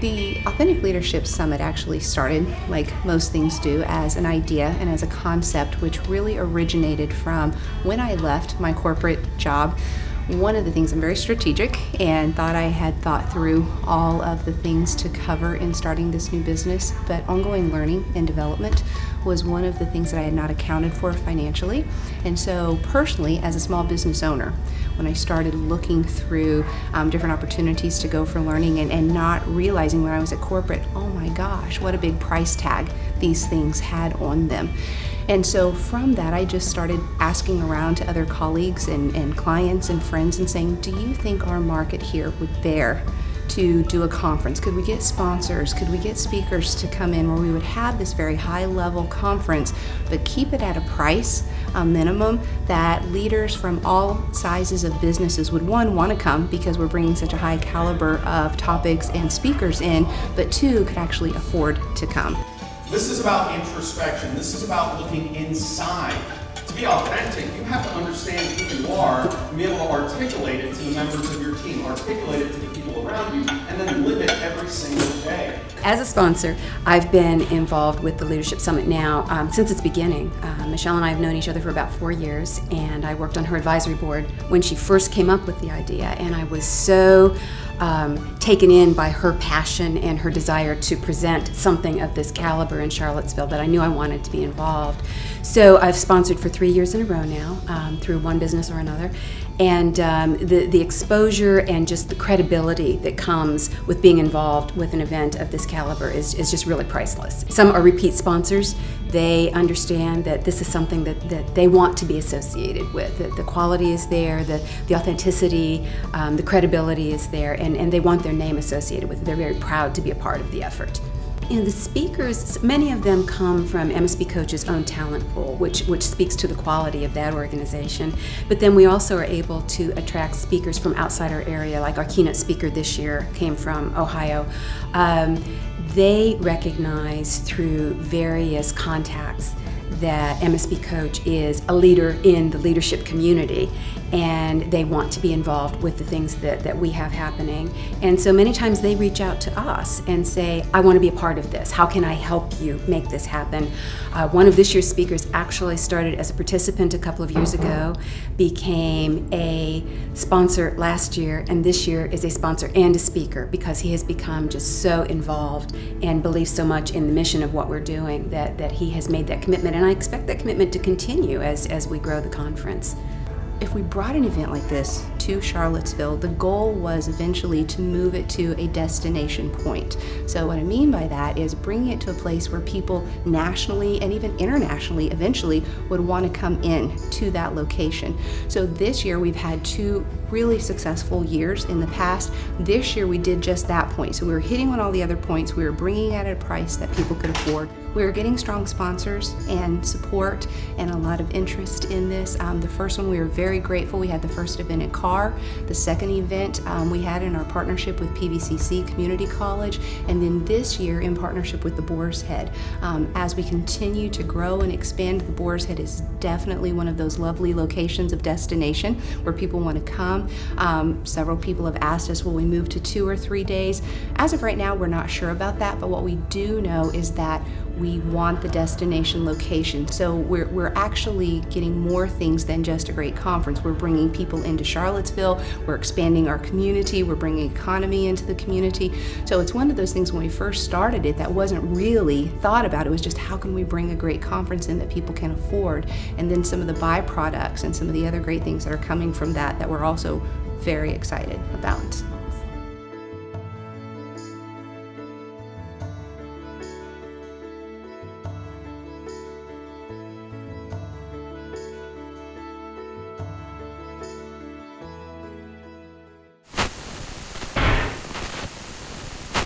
The Authentic Leadership Summit actually started, like most things do, as an idea and as a concept which really originated from when I left my corporate job. One of the things, I'm very strategic and thought I had thought through all of the things to cover in starting this new business, but ongoing learning and development was one of the things that I had not accounted for financially. And so personally, as a small business owner, when I started looking through different opportunities to go for learning and not realizing when I was at corporate, oh my gosh, what a big price tag these things had on them. And so from that, I just started asking around to other colleagues and clients and friends and saying, do you think our market here would bear to do a conference? Could we get sponsors? Could we get speakers to come in where we would have this very high level conference, but keep it at a price, a minimum, that leaders from all sizes of businesses would, one, want to come because we're bringing such a high caliber of topics and speakers in, but two, could actually afford to come. This is about introspection. This is about looking inside. To be authentic, you have to understand who you are and be able to articulate it to the members of your team, articulate it to the people around you, and then live it every single day. As a sponsor, I've been involved with the Leadership Summit now since its beginning. Michelle and I have known each other for about 4 years, and I worked on her advisory board when she first came up with the idea, and I was so taken in by her passion and her desire to present something of this caliber in Charlottesville that I knew I wanted to be involved. So I've sponsored for 3 years in a row now through one business or another, and the exposure and just the credibility that comes with being involved with an event of this caliber is just really priceless. Some are repeat sponsors. They understand that this is something that they want to be associated with. The quality is there, the authenticity, the credibility is there, and they want their name associated with it. They're very proud to be a part of the effort. And the speakers, many of them come from MSB Coach's own talent pool, which speaks to the quality of that organization. But then we also are able to attract speakers from outside our area, like our keynote speaker this year came from Ohio. They recognize through various contacts that MSB Coach is a leader in the leadership community, and they want to be involved with the things that we have happening. And so many times they reach out to us and say, I want to be a part of this. How can I help you make this happen? One of this year's speakers actually started as a participant a couple of years ago, became a sponsor last year, and this year is a sponsor and a speaker because he has become just so involved and believes so much in the mission of what we're doing that he has made that commitment. And I expect that commitment to continue as we grow the conference. If we brought an event like this to Charlottesville, the goal was eventually to move it to a destination point. So what I mean by that is bringing it to a place where people nationally and even internationally eventually would want to come in to that location. So this year we've had 2 really successful years in the past. This year we did just that point. So we were hitting on all the other points. We were bringing it at a price that people could afford. We were getting strong sponsors and support and a lot of interest in this. The first one, we were very grateful. We had the first event at Carr. The second event we had in our partnership with PVCC Community College. And then this year in partnership with the Boar's Head. As we continue to grow and expand, the Boar's Head is definitely one of those lovely locations of destination where people want to come. Several people have asked us, will we move to 2 or 3 days? As of right now, we're not sure about that, but what we do know is that we want the destination location. So we're actually getting more things than just a great conference. We're bringing people into Charlottesville, we're expanding our community, we're bringing economy into the community. So it's one of those things when we first started it that wasn't really thought about. It was just how can we bring a great conference in that people can afford? And then some of the byproducts and some of the other great things that are coming from that we're also very excited about.